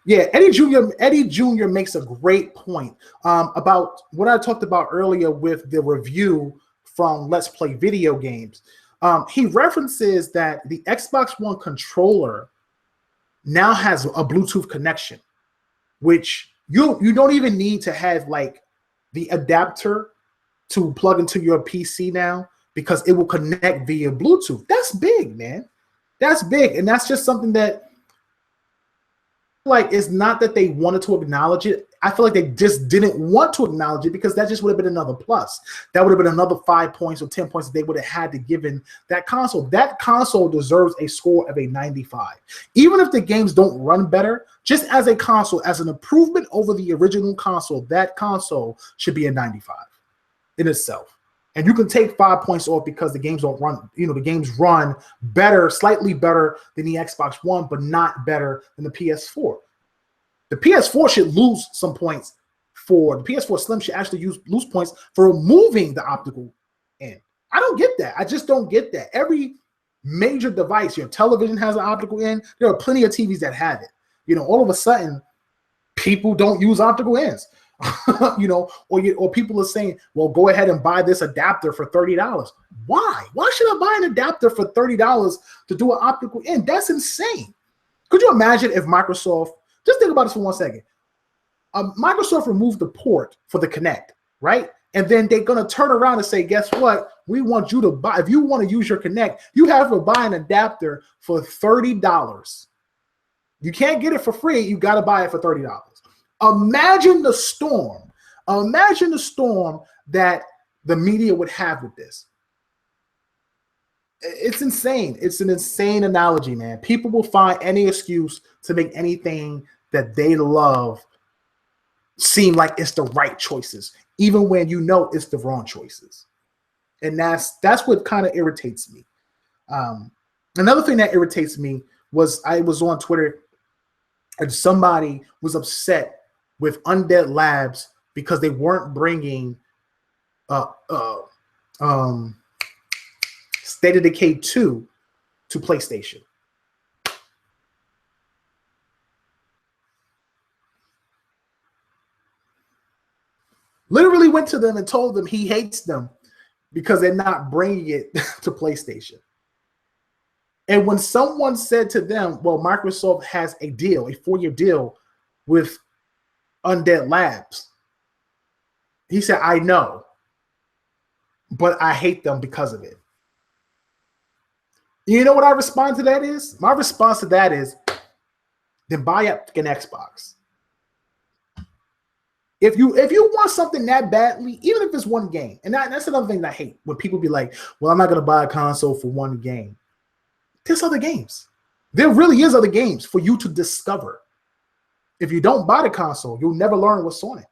Yeah, Eddie Jr. makes a great point about what I talked about earlier with the review from Let's Play Video Games. He references that the Xbox One controller now has a Bluetooth connection, which you don't even need to have like the adapter to plug into your PC now, because it will connect via Bluetooth. That's big, man. That's big, and that's just something that, like, it's not that they wanted to acknowledge it. I feel like they just didn't want to acknowledge it, because that just would have been another plus. That would have been another 5 points or 10 points that they would have had to given that console. That console deserves a score of a 95. Even if the games don't run better, just as a console, as an improvement over the original console, that console should be a 95 in itself. And you can take 5 points off because the games don't run, the games run better, slightly better than the Xbox One, but not better than the PS4. The PS4 should lose some points the PS4 Slim should actually lose points for removing the optical in. I don't get that. I just don't get that. Every major device, your television has an optical in. There are plenty of TVs that have it. All of a sudden, people don't use optical ends. Or people are saying, well, go ahead and buy this adapter for $30. Why? Why should I buy an adapter for $30 to do an optical in? That's insane. Could you imagine if Microsoft, just think about this for 1 second. Microsoft removed the port for the Kinect, right? And then they're going to turn around and say, guess what? We want you to buy, if you want to use your Kinect, you have to buy an adapter for $30. You can't get it for free. You got to buy it for $30. Imagine the storm. Imagine the storm that the media would have with this. It's insane. It's an insane analogy, man. People will find any excuse to make anything that they love seem like it's the right choices, even when it's the wrong choices. And that's what kind of irritates me. Another thing that irritates me was I was on Twitter and somebody was upset with Undead Labs because they weren't bringing State of Decay 2 to PlayStation. Literally went to them and told them he hates them because they're not bringing it to PlayStation. And when someone said to them, well, Microsoft has a deal, a 4-year deal with Undead Labs, he said, I know, but I hate them because of it. You know what I respond to that is? My response to that is, then buy up an Xbox. If you want something that badly, even if it's one game, and that's another thing that I hate, when people be like, well, I'm not going to buy a console for one game. There's other games. There really is other games for you to discover. If you don't buy the console, you'll never learn what's on it.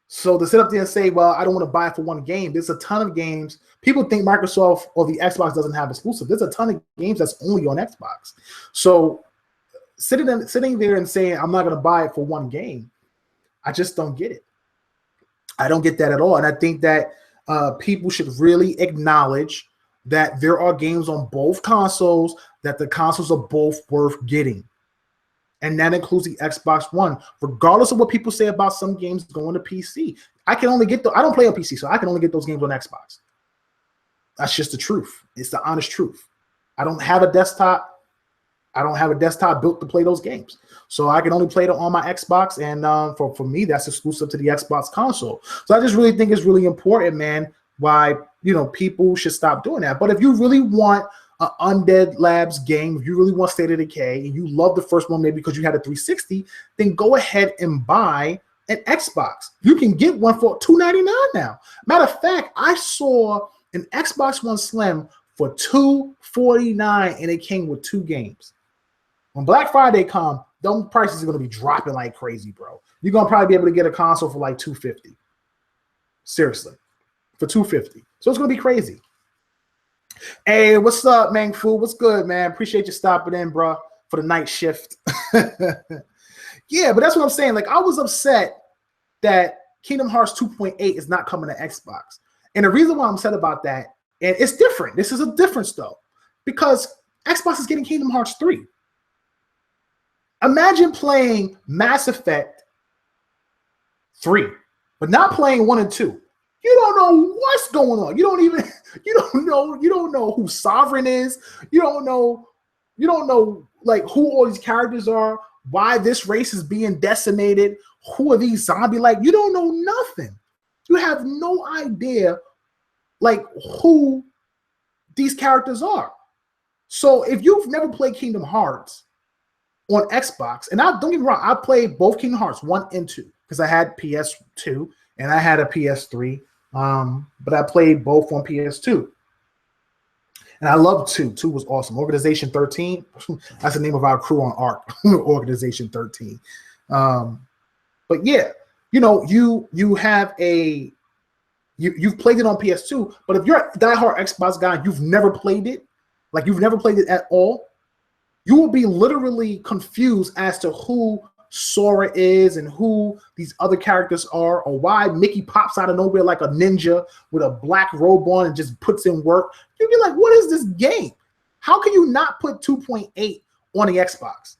So to sit up there and say, well, I don't want to buy it for one game, there's a ton of games. People think Microsoft or the Xbox doesn't have exclusive. There's a ton of games that's only on Xbox. So sitting there and saying, I'm not going to buy it for one game, I just don't get it. I don't get that at all. And I think that people should really acknowledge that there are games on both consoles, that the consoles are both worth getting. And that includes the Xbox One, regardless of what people say about some games going to PC. I can only get I don't play on PC, so I can only get those games on Xbox. That's just the truth. It's the honest truth. I don't have a desktop. I don't have a desktop built to play those games. So I can only play it on my Xbox. And for me, that's exclusive to the Xbox console. So I just really think it's really important, man, why, people should stop doing that. But if you really want an Undead Labs game, if you really want State of Decay, and you love the first one maybe because you had a 360, then go ahead and buy an Xbox. You can get one for $299 now. Matter of fact, I saw an Xbox One Slim for $249, and it came with 2 games. When Black Friday comes, those prices are going to be dropping like crazy, bro. You're going to probably be able to get a console for like $250. Seriously, for $250. So it's going to be crazy. Hey, what's up, Mang Fu? What's good, man? Appreciate you stopping in, bro, for the night shift. Yeah, but that's what I'm saying. Like, I was upset that Kingdom Hearts 2.8 is not coming to Xbox. And the reason why I'm upset about that, and it's different. This is a difference, though, because Xbox is getting Kingdom Hearts 3. Imagine playing Mass Effect 3, but not playing 1 and 2. You don't know what's going on. You don't know who Sovereign is. You don't know like who all these characters are, why this race is being decimated, who are these zombie, like you don't know nothing. You have no idea like who these characters are. So if you've never played Kingdom Hearts on Xbox, and don't get me wrong, I played both Kingdom Hearts 1 and 2 because I had PS2 and I had a PS3. But I played both on PS2. And I loved 2. 2 was awesome. Organization 13. That's the name of our crew on ARC. Organization 13. But yeah, you have you've played it on PS2, but if you're a diehard Xbox guy, you've never played it, like you've never played it at all, you will be literally confused as to who Sora is and who these other characters are, or why Mickey pops out of nowhere like a ninja with a black robe on and just puts in work. You'd be like, what is this game? How can you not put 2.8 on the Xbox?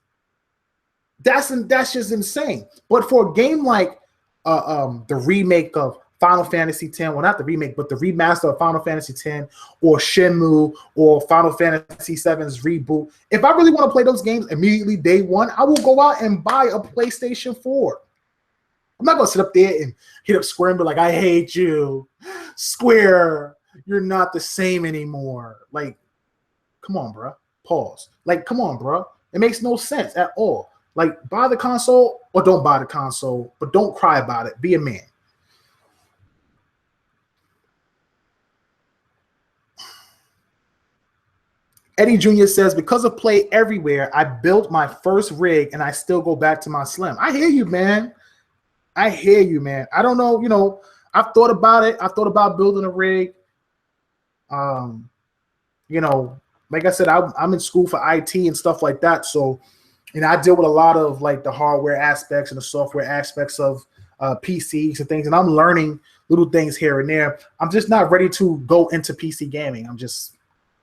That's just insane. But for a game like the remake of Final Fantasy X, well, not the remake, but the remaster of Final Fantasy X, or Shenmue, or Final Fantasy VII's reboot, if I really want to play those games immediately day one, I will go out and buy a PlayStation 4. I'm not going to sit up there and hit up Square and be like, I hate you. Square, you're not the same anymore. Like, come on, bro. Pause. Like, come on, bro. It makes no sense at all. Like, buy the console or don't buy the console, but don't cry about it. Be a man. Eddie Jr. says, because of Play Everywhere, I built my first rig and I still go back to my Slim. I hear you, man. I hear you, man. I don't know, I've thought about it. I thought about building a rig. Like I said, I'm in school for IT and stuff like that. So, I deal with a lot of like the hardware aspects and the software aspects of PCs and things. And I'm learning little things here and there. I'm just not ready to go into PC gaming.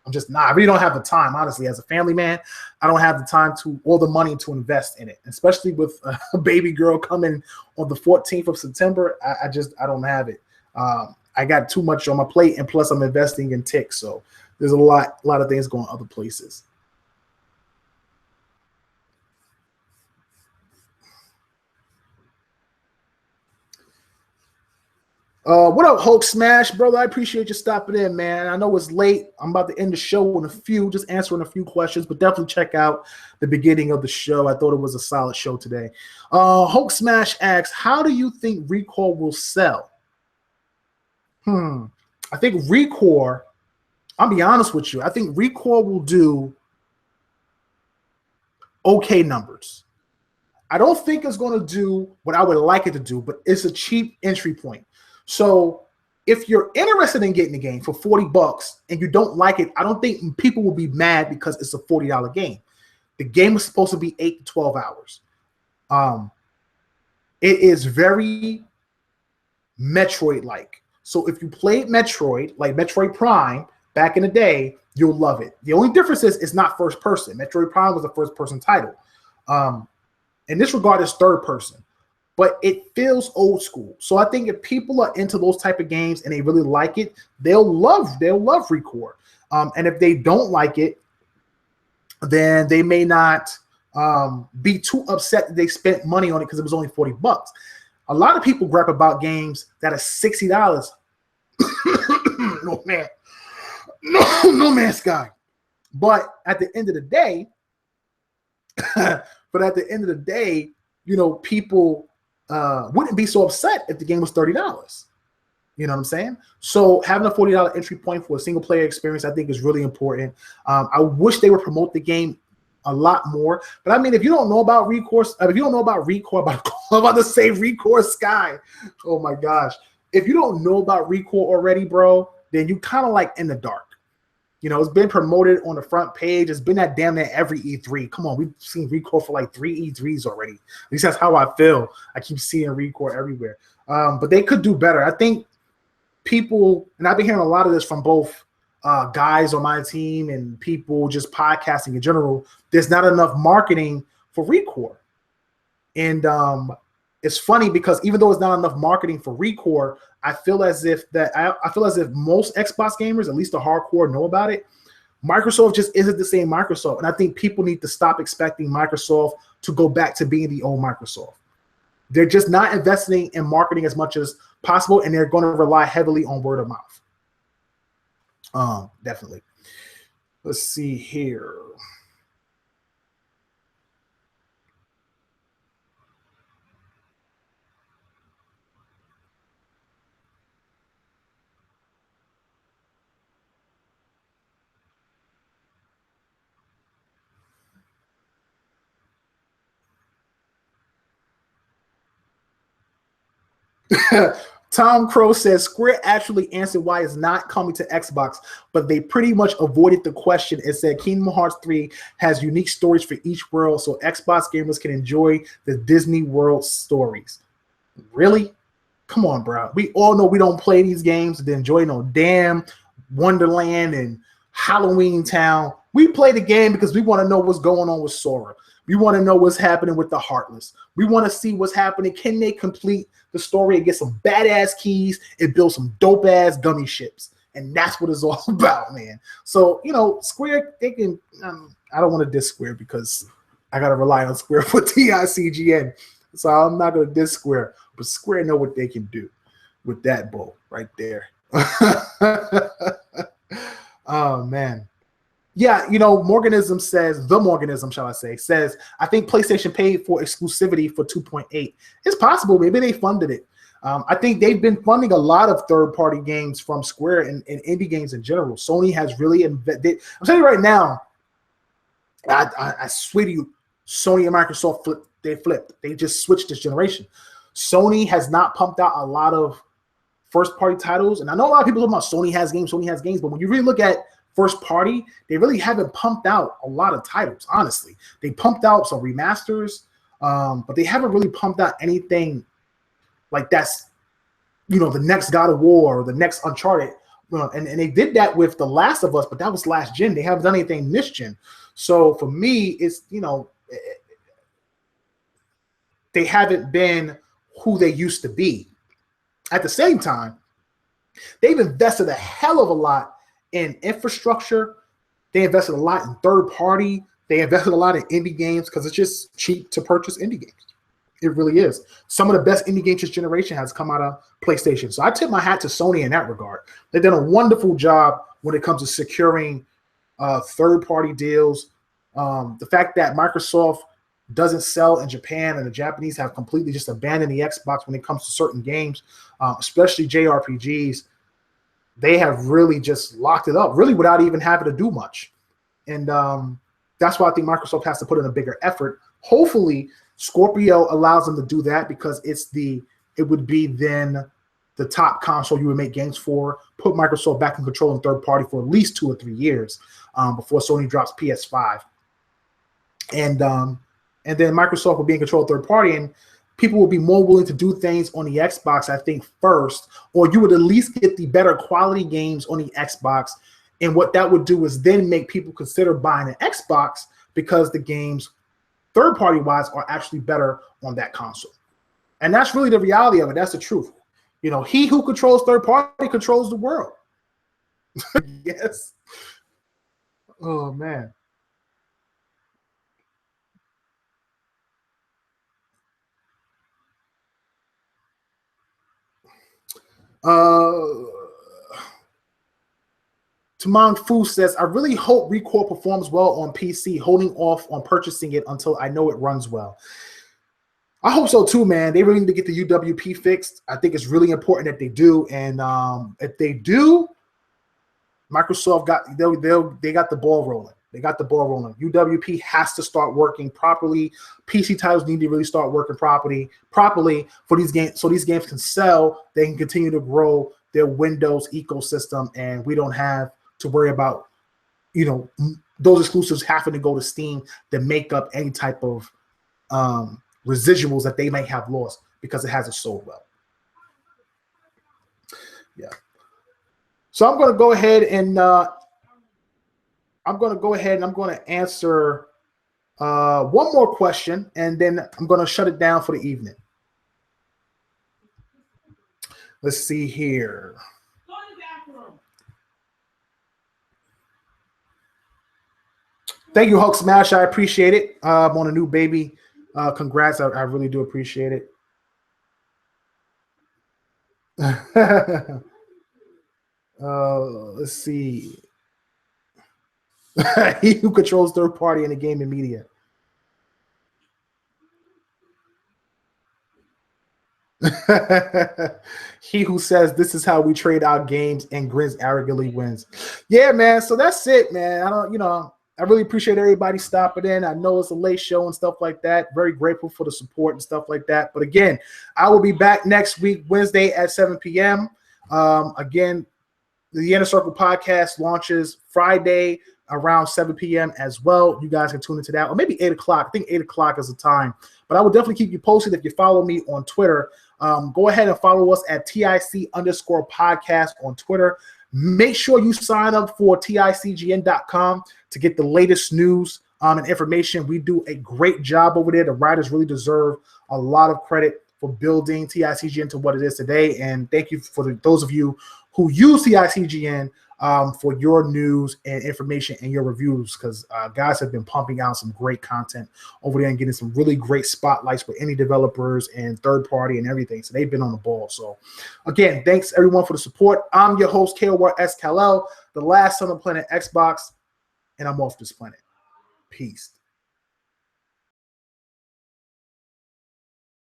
I'm just not. I really don't have the time, honestly. As a family man, I don't have the time or the money to invest in it, especially with a baby girl coming on the 14th of September. I don't have it. I got too much on my plate, and plus I'm investing in ticks, so there's a lot of things going other places. What up, Hulk Smash, brother? I appreciate you stopping in, man. I know it's late. I'm about to end the show in just answering a few questions, but definitely check out the beginning of the show. I thought it was a solid show today. Hulk Smash asks, how do you think Recore will sell? I think Recore, I'll be honest with you, I think Recore will do okay numbers. I don't think it's going to do what I would like it to do, but it's a cheap entry point. So if you're interested in getting the game for $40 and you don't like it, I don't think people will be mad because it's a $40 game. The game is supposed to be 8 to 12 hours. It is very Metroid-like. So if you played Metroid, like Metroid Prime back in the day, you'll love it. The only difference is it's not first person. Metroid Prime was a first person title. In this regard, it's third person, but it feels old school. So I think if people are into those type of games and they really like it, they'll love Recore. And if they don't like it, then they may not be too upset that they spent money on it because it was only $40. A lot of people grab about games that are $60. No man, Sky. But at the end of the day, people wouldn't be so upset if the game was $30. You know what I'm saying? So having a $40 entry point for a single player experience, I think, is really important. I wish they would promote the game a lot more. But I mean, if you don't know about Recore, I'm about to say Recore Sky. Oh my gosh. If you don't know about Recore already, bro, then you kind of like in the dark. You know, it's been promoted on the front page. It's been at damn near every E3. Come on, we've seen Recore for like 3 E3s already. At least that's how I feel. I keep seeing Recore everywhere. But they could do better. I think people, and I've been hearing a lot of this from both guys on my team and people just podcasting in general, there's not enough marketing for Recore. And it's funny because even though it's not enough marketing for Recore, I feel as if most Xbox gamers, at least the hardcore, know about it. Microsoft just isn't the same Microsoft. And I think people need to stop expecting Microsoft to go back to being the old Microsoft. They're just not investing in marketing as much as possible, and they're going to rely heavily on word of mouth. Definitely. Let's see here. Tom Crow says Square actually answered why it's not coming to Xbox, but they pretty much avoided the question and said Kingdom Hearts 3 has unique stories for each world, so Xbox gamers can enjoy the Disney World stories. Really? Come on, bro. We all know we don't play these games to enjoy no damn Wonderland and Halloween Town. We play the game because we want to know what's going on with Sora. We want to know what's happening with the Heartless. We want to see what's happening. Can they complete the story and get some badass keys and build some dope ass gummy ships? And that's what it's all about, man. So, you know, Square, they can, I don't want to diss Square because I got to rely on Square for TICGN. So I'm not going to diss Square, but Square know what they can do with that bull right there. Oh, man. Yeah, you know, Morganism says, I think PlayStation paid for exclusivity for 2.8. It's possible. Maybe they funded it. I think they've been funding a lot of third-party games from Square and indie games in general. Sony has really invested. I'm telling you right now, I swear to you, Sony and Microsoft flipped. They just switched this generation. Sony has not pumped out a lot of first-party titles. And I know a lot of people talk about Sony has games, but when you really look at first party, they really haven't pumped out a lot of titles, honestly. They pumped out some remasters, but they haven't really pumped out anything like that's, you know, the next God of War or the next Uncharted. and they did that with The Last of Us, but that was last gen. They haven't done anything this gen. So for me, it's, they haven't been who they used to be. At the same time, they've invested a hell of a lot in infrastructure. They invested a lot in third party. They invested a lot in indie games because it's just cheap to purchase indie games. It really is. Some of the best indie games this generation has come out of PlayStation. So I tip my hat to Sony in that regard. They've done a wonderful job when it comes to securing third-party deals. The fact that Microsoft doesn't sell in Japan and the Japanese have completely just abandoned the Xbox when it comes to certain games, especially JRPGs, they have really just locked it up, really without even having to do much. And that's why I think Microsoft has to put in a bigger effort. Hopefully, Scorpio allows them to do that because it would be then the top console you would make games for, put Microsoft back in control in third party for at least 2 or 3 years before Sony drops PS5. And then Microsoft will be in control of third party, and people will be more willing to do things on the Xbox, I think, first, or you would at least get the better quality games on the Xbox. And what that would do is then make people consider buying an Xbox because the games, third party wise, are actually better on that console. And that's really the reality of it. That's the truth. He who controls third party controls the world. Yes. Oh, man. Tamang Fu says, I really hope Recore performs well on PC, holding off on purchasing it until I know it runs well. I hope so too, man. They really need to get the UWP fixed. I think it's really important that they do. And if they do, Microsoft got the ball rolling. They got the ball rolling. UWP has to start working properly. PC titles need to really start working properly for these games, so these games can sell. They can continue to grow their Windows ecosystem, and we don't have to worry about, those exclusives having to go to Steam to make up any type of residuals that they may have lost because it hasn't sold well. Yeah. So I'm going to go ahead and I'm going to answer one more question, and then I'm going to shut it down for the evening. Let's see here. Go to the bathroom. Thank you, Hulk Smash. I appreciate it. I'm on a new baby. Congrats. I really do appreciate it. Let's see. He who controls third party in the gaming media. He who says this is how we trade our games and grins arrogantly wins. Yeah, man. So that's it, man. I really appreciate everybody stopping in. I know it's a late show and stuff like that. Very grateful for the support and stuff like that. But again, I will be back next week, Wednesday at 7 p.m. Again, the Inner Circle podcast launches Friday around 7 p.m. as well. You guys can tune into that, or maybe 8 o'clock. I think 8 o'clock is the time. But I will definitely keep you posted if you follow me on Twitter. Go ahead and follow us at TIC_podcast on Twitter. Make sure you sign up for TICGN.com to get the latest news and information. We do a great job over there. The writers really deserve a lot of credit for building TICGN to what it is today. And thank you for those of you who use TICGN for your news and information and your reviews, because guys have been pumping out some great content over there and getting some really great spotlights for any developers and third party and everything. So they've been on the ball. So again, thanks everyone for the support. I'm your host, KORS Kal-El, the last son of planet Xbox, and I'm off this planet. Peace.